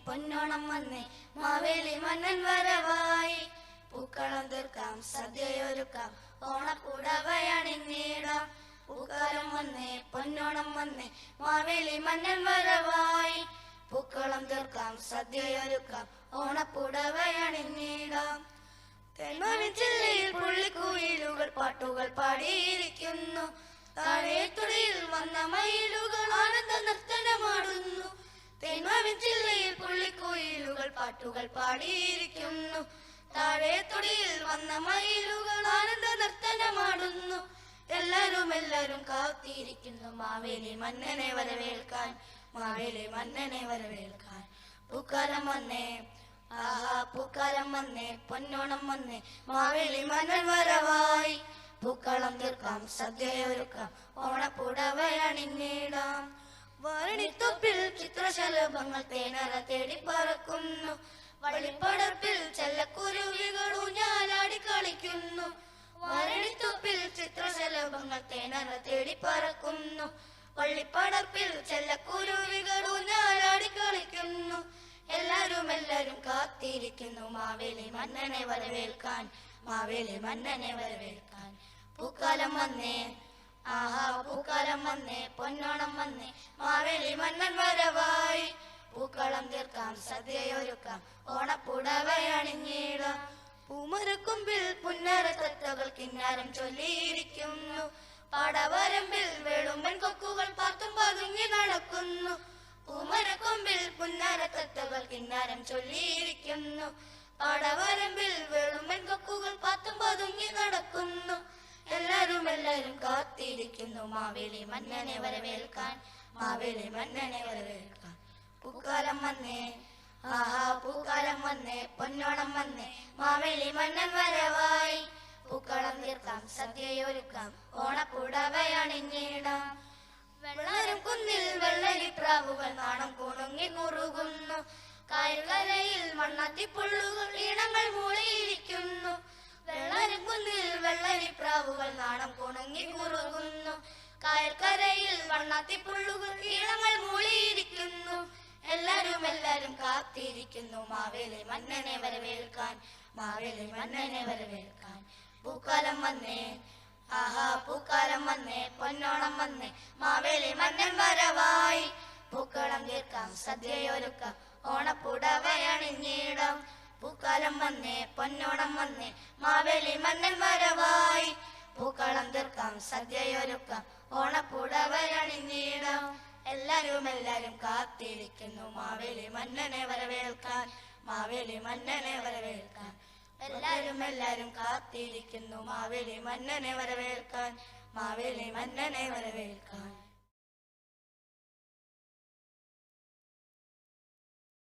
പൊന്നോണം വന്നേ മാവേലി മന്നൻ വരവായി. പൂക്കളം തീർക്കാം സദ്യയൊരുക്കാം ഓണപ്പുടവയണിഞ്ഞിടാം. പൂക്കാലം വന്നേ പൊന്നോണം വന്നേ മാവേലി മന്നൻ വരവായി. പൂക്കളം തീർക്കാം സദ്യയൊരുക്കാം ഓണപ്പുടവയണിഞ്ഞിടാം. തെന്മാവിൻ ജില്ലയിൽ പുള്ളിക്കുയിലുകൾ പാട്ടുകൾ പാടിയിരിക്കുന്നു. താഴേത്തുടിയിൽ വന്ന മയിലുകൾ ആനന്ദ നർത്തനമാടുന്നു. തെന്മാവിൻ ജില്ലയിൽ പുള്ളിക്കുയിലുകൾ പാട്ടുകൾ പാടിയിരിക്കുന്നു. താഴേത്തുടിയിൽ വന്ന മയിലുകൾ ആനന്ദ നർത്തനമാടുന്നു. എല്ലാരും കാത്തിരിക്കുന്നു മാവേലി മന്നനെ വരവേൽക്കാൻ, മാവേലി മന്നനെ വരവേൽക്കാൻ. പൂക്കാലം വന്നേ ആഹാ പൂക്കാലം വന്നേ പൊന്നോണം വന്നേ മാവേലി മന്നൻ വരവായി. പൂക്കളം തീർക്കാം സദ്യയൊരുക്കാം ഓണപ്പുടവയണിഞ്ഞിടാം. വാരണിത്തൊപ്പിൽ ചിത്രശലഭങ്ങൾ തേനറ തേടി പറക്കുന്നു. വള്ളിപ്പടർപ്പിൽ ചെല്ലക്കുരുവികൾ ഊഞ്ഞാലാടി കളിക്കുന്നു. വാരണിത്തൊപ്പിൽ ചിത്രശലഭങ്ങൾ തേനറ തേടി പറക്കുന്നു. വള്ളിപ്പടർപ്പിൽ ചെല്ലക്കുരുവികൾ ഊഞ്ഞാലാടി കളിക്കുന്നു. എല്ലാരും കാത്തിരിക്കുന്നു മാവേലി മന്നനെ വരവേൽക്കാൻ, മാവേലി മന്നനെ വരവേൽക്കാൻ. പൂക്കാലം വന്നേ ആഹാ പൂക്കാലം വന്നേ പൊന്നോണം വന്നേ മാവേലി മന്നൻ വരവായി. പൂക്കളം തീർക്കാം സദ്യയൊരുക്കാം ഓണപ്പുടവയണിഞ്ഞിടാം. പൂമരക്കൊമ്പിൽ പുന്നര തത്തകൾ കിന്നാരം ചൊല്ലിയിരിക്കുന്നു. പാടവരമ്പിൽ വേളുമ്പൻ കൊക്കുകൾ പാത്തും പതുങ്ങി നടക്കുന്നു. പൂമരക്കൊമ്പിൽ പുന്നര തത്തകൾ കിന്നാരം ചൊല്ലിയിരിക്കുന്നു. പാടവരമ്പിൽ വേളുമ്പൻ കൊക്കുകൾ പാത്തും പതുങ്ങി നടക്കുന്നു. എല്ലാരും കാത്തിരിക്കുന്നു മാവേലി മന്നനെ വരവേൽക്കാൻ, മാവേലി മന്നനെ വരവേൽക്കാൻ. പൂക്കാലം വന്നേ ആഹാ പൂക്കാലം വന്നേ പൊന്നോണം വന്നേ മാവേലി മന്നൻ വരവായി. പൂക്കളം തീർക്കാം സദ്യയൊരുക്കാം ഓണപ്പുടവയണിഞ്ഞിടാം. വെള്ളാരം കുന്നിൽ വെള്ളരിപ്രാവുകൾ നാണം കുണുങ്ങി കുറുകുന്നു. കായൽക്കരയിൽ മണ്ണാത്തിപ്പുള്ളുകൾ ഈണങ്ങൾ മൂളിയിരിക്കുന്നു. വെള്ളാരം കുന്നിൽ വെള്ളരിപ്രാവുകൾ നാണം കുണുങ്ങി കുറുകുന്നു. കായൽക്കരയിൽ മണ്ണാത്തിപ്പുള്ളുകൾ ഈണങ്ങൾ മൂളിയിരിക്കുന്നു. എല്ലാരും കാത്തിരിക്കുന്നു മാവേലി മന്നനെ വരവേൽക്കാൻ, മാവേലി മന്നനെ വരവേൽക്കാൻ. പൂക്കാലം വന്നേ ആഹാ പൂക്കാലം വന്നേ പൊന്നോണം വന്നേ മാവേലി മന്നൻ വരവായി. പൂക്കളം തീർക്കാം സദ്യയൊരുക്കാം ഓണപ്പുടവയണിഞ്ഞിടാം. പൂക്കാലം വന്നേ പൊന്നോണം വന്നേ മാവേലി മന്നൻ വരവായി. പൂക്കളം തീർക്കാം സദ്യയൊരുക്കാം ഓണപ്പുടവയണിഞ്ഞിടാം. എല്ലാരും കാത്തിരിക്കുന്നു മാവേലി മന്നനെ വരവേൽക്കാൻ, മാവേലി മന്നനെ വരവേൽക്കാൻ. എല്ലാരും കാത്തിരിക്കുന്നു മാവേലി മന്നനെ വരവേൽക്കാൻ, മാവേലി മന്നനെ വരവേൽക്കാൻ.